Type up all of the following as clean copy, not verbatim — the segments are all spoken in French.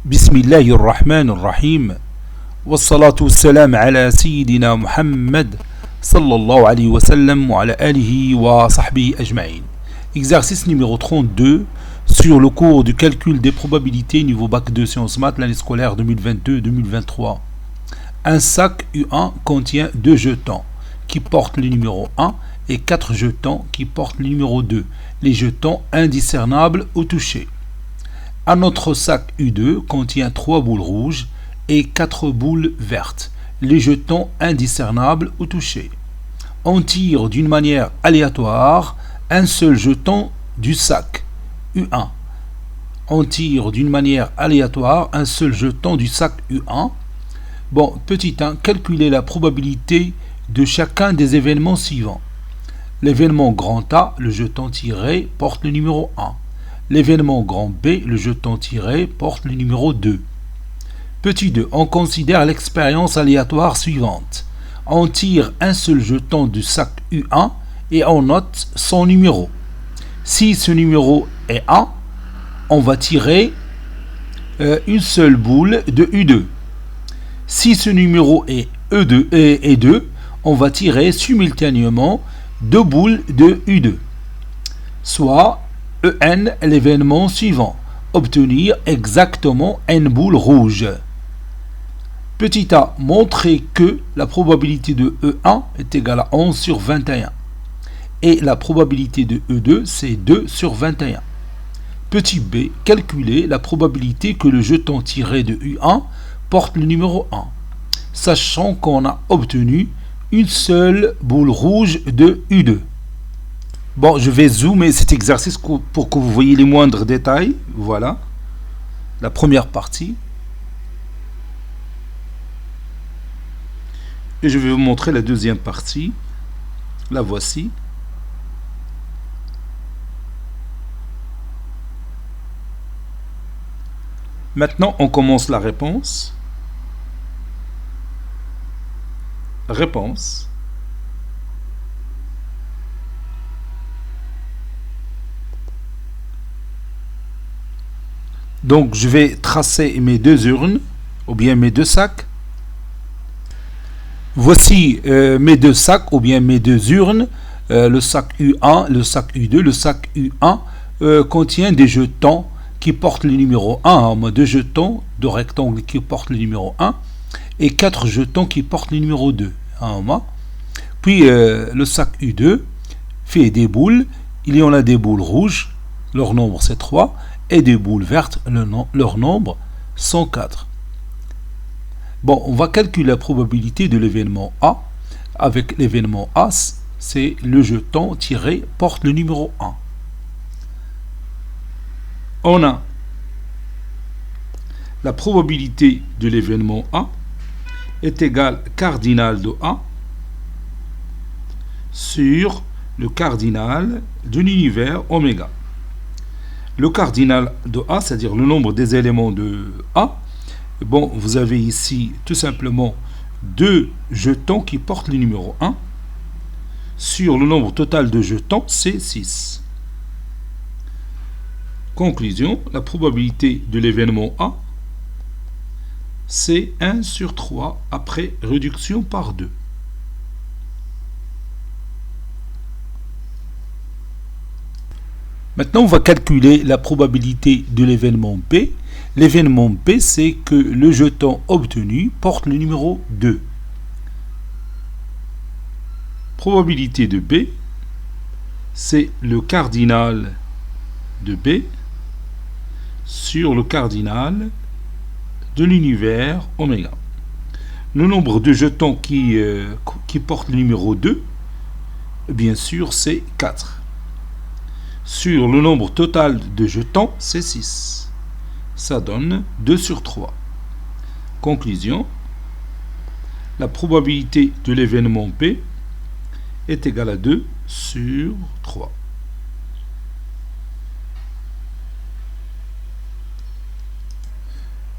بسم الله الرحمن الرحيم والصلاة والسلام على سيدنا محمد صلى الله عليه وسلم وعلى آله وصحبه أجمعين. Exercice numéro 32 sur le cours du calcul des probabilités niveau bac 2 sciences maths l'année scolaire 2022-2023. Un sac U1 contient 2 jetons qui portent le numéro 1 et 4 jetons qui portent le numéro 2, les jetons indiscernables au toucher. Un autre sac U2 contient 3 boules rouges et 4 boules vertes, les jetons indiscernables au toucher. On tire d'une manière aléatoire un seul jeton du sac U1. On tire d'une manière aléatoire un seul jeton du sac U1. Bon, petit 1, calculez la probabilité de chacun des événements suivants. L'événement grand A, le jeton tiré, porte le numéro 1. L'événement grand B, le jeton tiré, porte le numéro 2. Petit 2, on considère l'expérience aléatoire suivante. On tire un seul jeton du sac U1 et on note son numéro. Si ce numéro est 1, on va tirer une seule boule de U2. Si ce numéro est E2 2, on va tirer simultanément 2 boules de U2. Soit EN, l'événement suivant. Obtenir exactement N boules rouges. Petit a, montrer que la probabilité de E1 est égale à 11 sur 21. Et la probabilité de E2, c'est 2 sur 21. Petit b, calculer la probabilité que le jeton tiré de U1 porte le numéro 1. Sachant qu'on a obtenu une seule boule rouge de U2. Bon, je vais zoomer cet exercice pour que vous voyez les moindres détails. Voilà. La première partie. Et je vais vous montrer la deuxième partie. La voici. Maintenant, on commence la réponse. Réponse. Donc, je vais tracer mes deux urnes, ou bien mes deux sacs. Voici mes deux sacs, ou bien mes deux urnes. Le sac U1, le sac U2. Le sac U1 contient des jetons qui portent le numéro 1, deux jetons de rectangle qui portent le numéro 1, et 4 jetons qui portent le numéro 2. Puis, le sac U2 fait des boules. Il y en a des boules rouges, leur nombre c'est 3, et des boules vertes, leur nombre 104. Bon, on va calculer la probabilité de l'événement A. Avec l'événement A, c'est le jeton tiré porte le numéro 1. On a la probabilité de l'événement A est égale cardinal de A sur le cardinal de l'univers oméga. Le cardinal de A, c'est-à-dire le nombre des éléments de A, bon, vous avez ici tout simplement 2 jetons qui portent le numéro 1 sur le nombre total de jetons, c'est 6. Conclusion, la probabilité de l'événement A, c'est 1 sur 3 après réduction par 2. Maintenant, on va calculer la probabilité de l'événement B. L'événement B, c'est que le jeton obtenu porte le numéro 2. Probabilité de B, c'est le cardinal de B sur le cardinal de l'univers oméga. Le nombre de jetons qui portent le numéro 2, bien sûr, c'est 4. Sur le nombre total de jetons, c'est 6. Ça donne 2 sur 3. Conclusion, la probabilité de l'événement B est égale à 2 sur 3.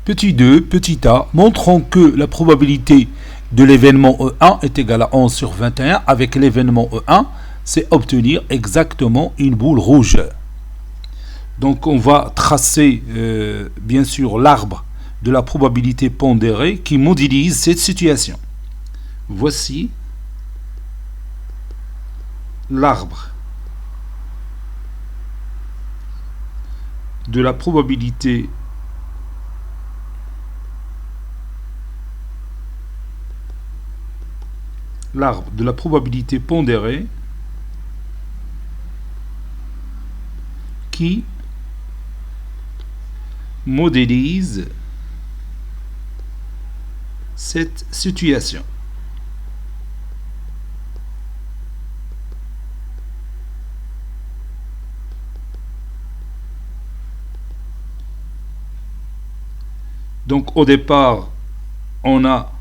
Petit 2, petit a, montrons que la probabilité de l'événement E1 est égale à 11 sur 21. Avec l'événement E1, c'est obtenir exactement une boule rouge. Donc on va tracer bien sûr l'arbre de la probabilité pondérée qui modélise cette situation. Voici l'arbre de la probabilité pondérée qui modélise cette situation. Donc au départ, on a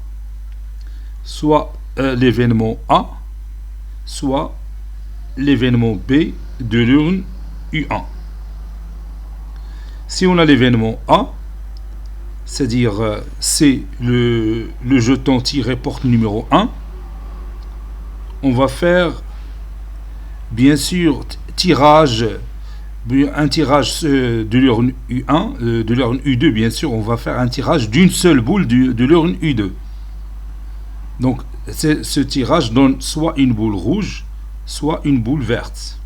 soit l'événement A, soit l'événement B de l'urne U1. Si on a l'événement A, c'est-à-dire c'est le jeton tiré porte numéro 1, on va faire bien sûr un tirage de l'urne U1, de l'urne U2 bien sûr, on va faire un tirage d'une seule boule de l'urne U2. Donc ce tirage donne soit une boule rouge, soit une boule verte.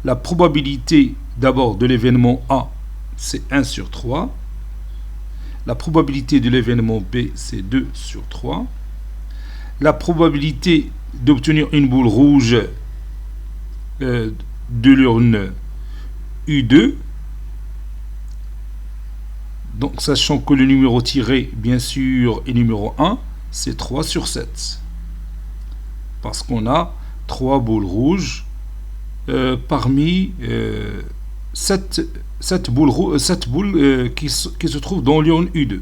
La probabilité d'abord de l'événement A, c'est 1 sur 3. La probabilité de l'événement B, c'est 2 sur 3. La probabilité d'obtenir une boule rouge de l'urne U2, donc sachant que le numéro tiré, bien sûr, est numéro 1, c'est 3 sur 7. Parce qu'on a 3 boules rouges parmi 7 boules qui se trouvent dans l'urne U2.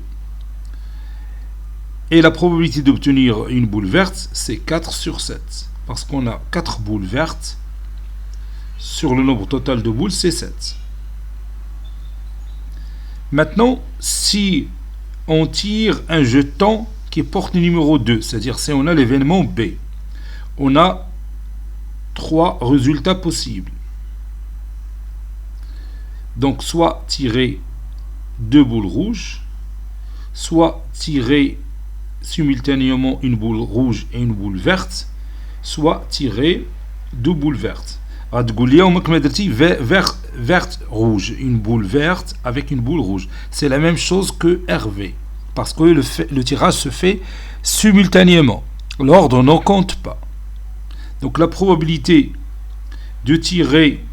Et la probabilité d'obtenir une boule verte, c'est 4 sur 7. Parce qu'on a 4 boules vertes sur le nombre total de boules, c'est 7. Maintenant, si on tire un jeton qui porte le numéro 2, c'est-à-dire si on a l'événement B, on a 3 résultats possibles. Donc, soit tirer 2 boules rouges, soit tirer simultanément une boule rouge et une boule verte, soit tirer 2 boules vertes. Verte, rouge, une boule verte avec une boule rouge. C'est la même chose que Hervé, parce que le tirage se fait simultanément. L'ordre n'en compte pas. Donc la probabilité de tirer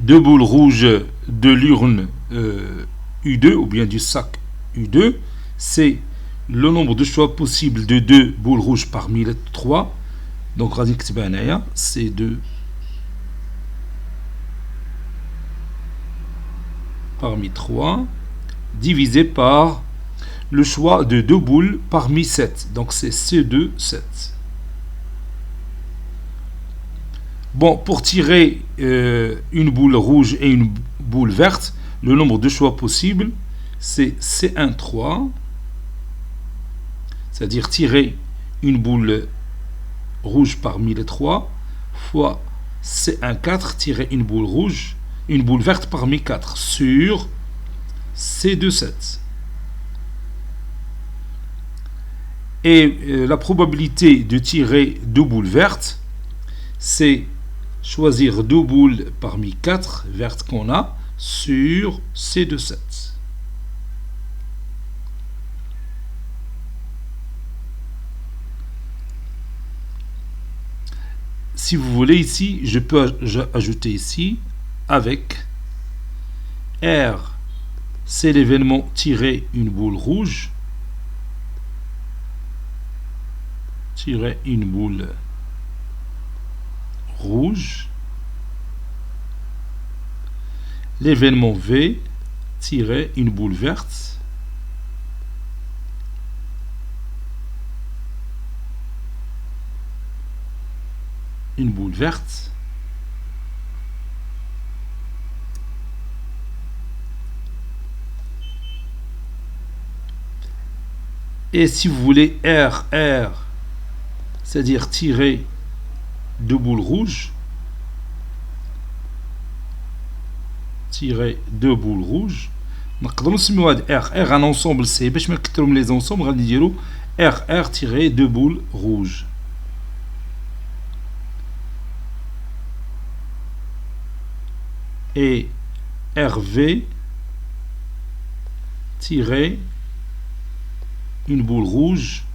2 boules rouges de l'urne U2 ou bien du sac U2, c'est le nombre de choix possibles de 2 boules rouges parmi les 3. Donc c'est 2 parmi 3 divisé par le choix de 2 boules parmi 7. Donc c'est C2, 7. Bon, pour tirer une boule rouge et une boule verte, le nombre de choix possibles, c'est C1, 3. C'est-à-dire tirer une boule rouge parmi les 3 fois C1, 4, tirer une boule rouge, une boule verte parmi 4 sur C2, 7. Et la probabilité de tirer 2 boules vertes, c'est choisir 2 boules parmi 4 vertes qu'on a sur C2, 7. Si vous voulez ici, je peux ajouter ici avec R, c'est l'événement tirer une boule rouge, tirer une boule rouge, l'événement V, tirer une boule verte, une boule verte, et si vous voulez R, c'est-à-dire tirer 2 boules rouges, tirer 2 boules rouges, نقدروا نسميو هاد R un ensemble C باش ما نكثروا من les ensembles غادي نديرو R tiré deux boules rouges. Et RV tiré une boule rouge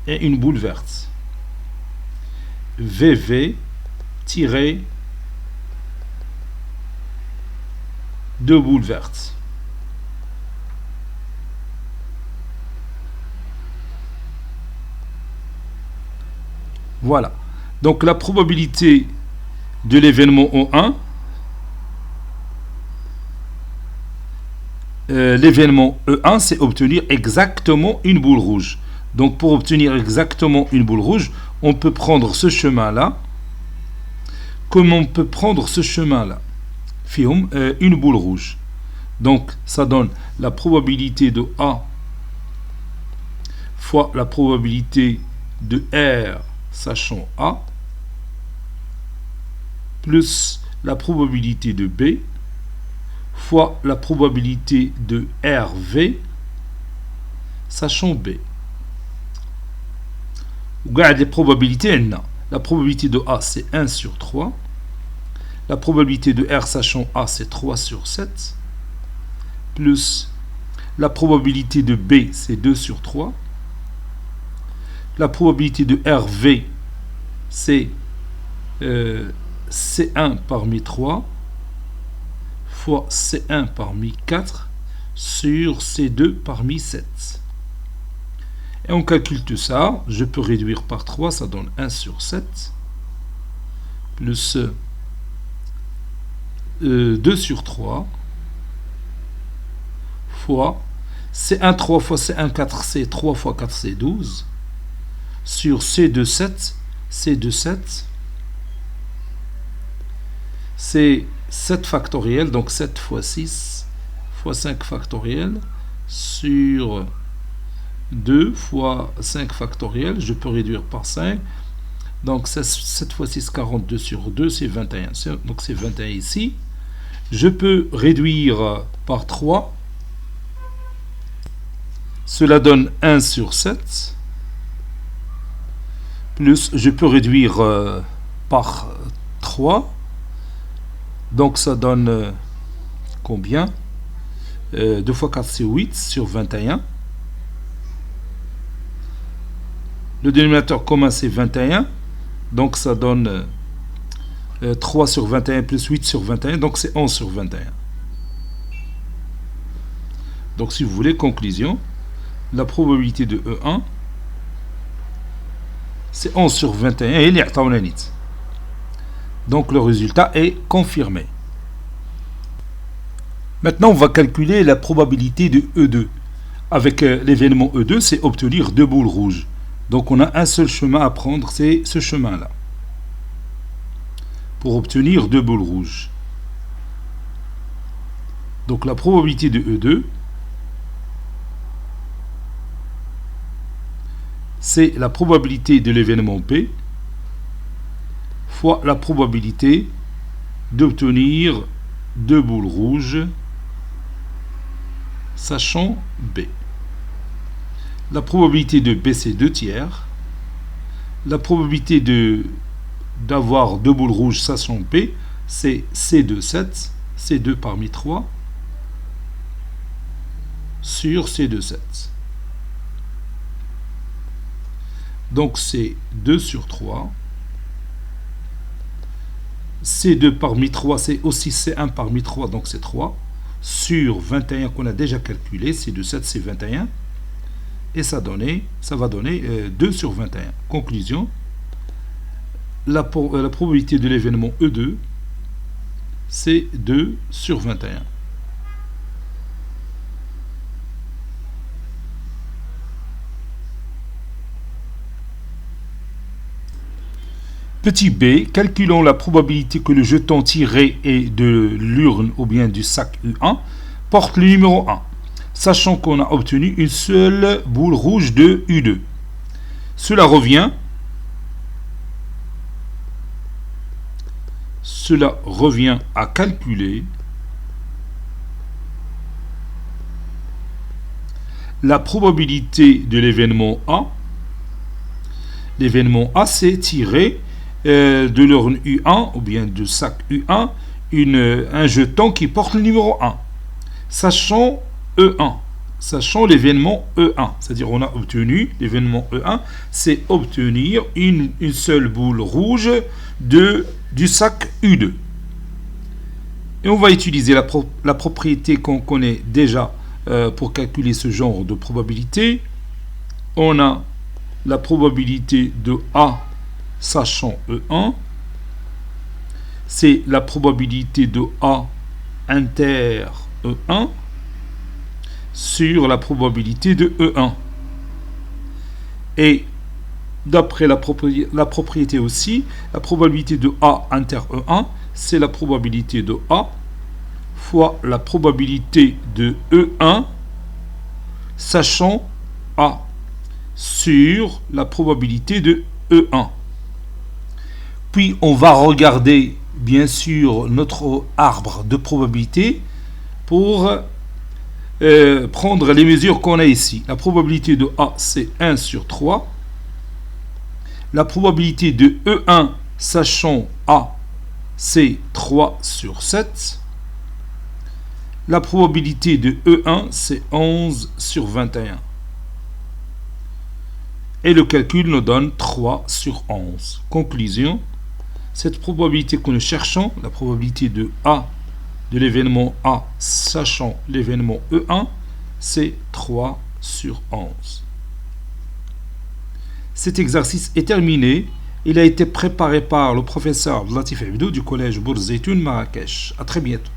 et une boule verte. VV tiré deux boules vertes. Voilà. Donc la probabilité de l'événement O1, l'événement E1, c'est obtenir exactement une boule rouge. Donc pour obtenir exactement une boule rouge, on peut prendre ce chemin-là, comme on peut prendre ce chemin-là. Une boule rouge. Donc ça donne la probabilité de A fois la probabilité de R sachant A plus la probabilité de B fois la probabilité de RV sachant B. Regarde les probabilités. La probabilité de A c'est 1 sur 3. La probabilité de R sachant A c'est 3 sur 7. Plus la probabilité de B c'est 2 sur 3. La probabilité de RV c'est C1 parmi 3 fois C1 parmi 4 sur C2 parmi 7. Et on calcule tout ça. Je peux réduire par 3, ça donne 1 sur 7 plus 2 sur 3 fois C1 3 fois C1 4 c'est 3 fois 4 c'est 12 sur C2 7 C2 7 c'est 7 factoriel, donc 7 fois 6 fois 5 factoriel sur 2 fois 5 factoriel, je peux réduire par 5, donc 7 fois 6, 42 sur 2, c'est 21, donc c'est 21 ici. Je peux réduire par 3, cela donne 1 sur 7, plus je peux réduire par 3, donc ça donne combien 2 fois 4 c'est 8 sur 21. Le dénominateur commun c'est 21. Donc ça donne 3 sur 21 plus 8 sur 21. Donc c'est 11 sur 21. Donc si vous voulez, conclusion, la probabilité de E1 c'est 11 sur 21. Et il y a donc le résultat est confirmé. Maintenant, on va calculer la probabilité de E2. Avec l'événement E2, c'est obtenir deux boules rouges. Donc on a un seul chemin à prendre, c'est ce chemin-là. Pour obtenir deux boules rouges. Donc la probabilité de E2, c'est la probabilité de l'événement P fois la probabilité d'obtenir deux boules rouges sachant B. La probabilité de B c'est 2 tiers. La probabilité d'avoir deux boules rouges sachant B c'est C2 7, C2 parmi 3 sur C2 7. Donc c'est 2 sur 3. C2 parmi 3, c'est aussi C1 parmi 3, donc c'est 3, sur 21 qu'on a déjà calculé, C2 7, c'est 21, et ça va donner 2 sur 21. Conclusion, la probabilité de l'événement E2, c'est 2 sur 21. Petit b, calculons la probabilité que le jeton tiré est de l'urne ou bien du sac U1 porte le numéro 1, sachant qu'on a obtenu une seule boule rouge de U2. Cela revient à calculer la probabilité de l'événement A. L'événement A, c'est tiré de l'urne U1 ou bien de sac U1 un jeton qui porte le numéro 1, sachant E1, sachant l'événement E1. C'est-à-dire on a obtenu l'événement E1, c'est obtenir une seule boule rouge du sac U2. Et on va utiliser la propriété qu'on connaît déjà pour calculer ce genre de probabilité. On a la probabilité de A sachant E1, c'est la probabilité de A inter E1 sur la probabilité de E1. Et d'après la propriété aussi, la probabilité de A inter E1, c'est la probabilité de A fois la probabilité de E1 sachant A sur la probabilité de E1. Puis on va regarder bien sûr notre arbre de probabilité pour prendre les mesures qu'on a ici. La probabilité de A, c'est 1 sur 3. La probabilité de E1 sachant A, c'est 3 sur 7. La probabilité de E1, c'est 11 sur 21. Et le calcul nous donne 3 sur 11. Conclusion, cette probabilité que nous cherchons, la probabilité de A, de l'événement A, sachant l'événement E1, c'est 3 sur 11. Cet exercice est terminé. Il a été préparé par le professeur Latif Abdou du collège Bourz Zeytoun Marrakech. À très bientôt.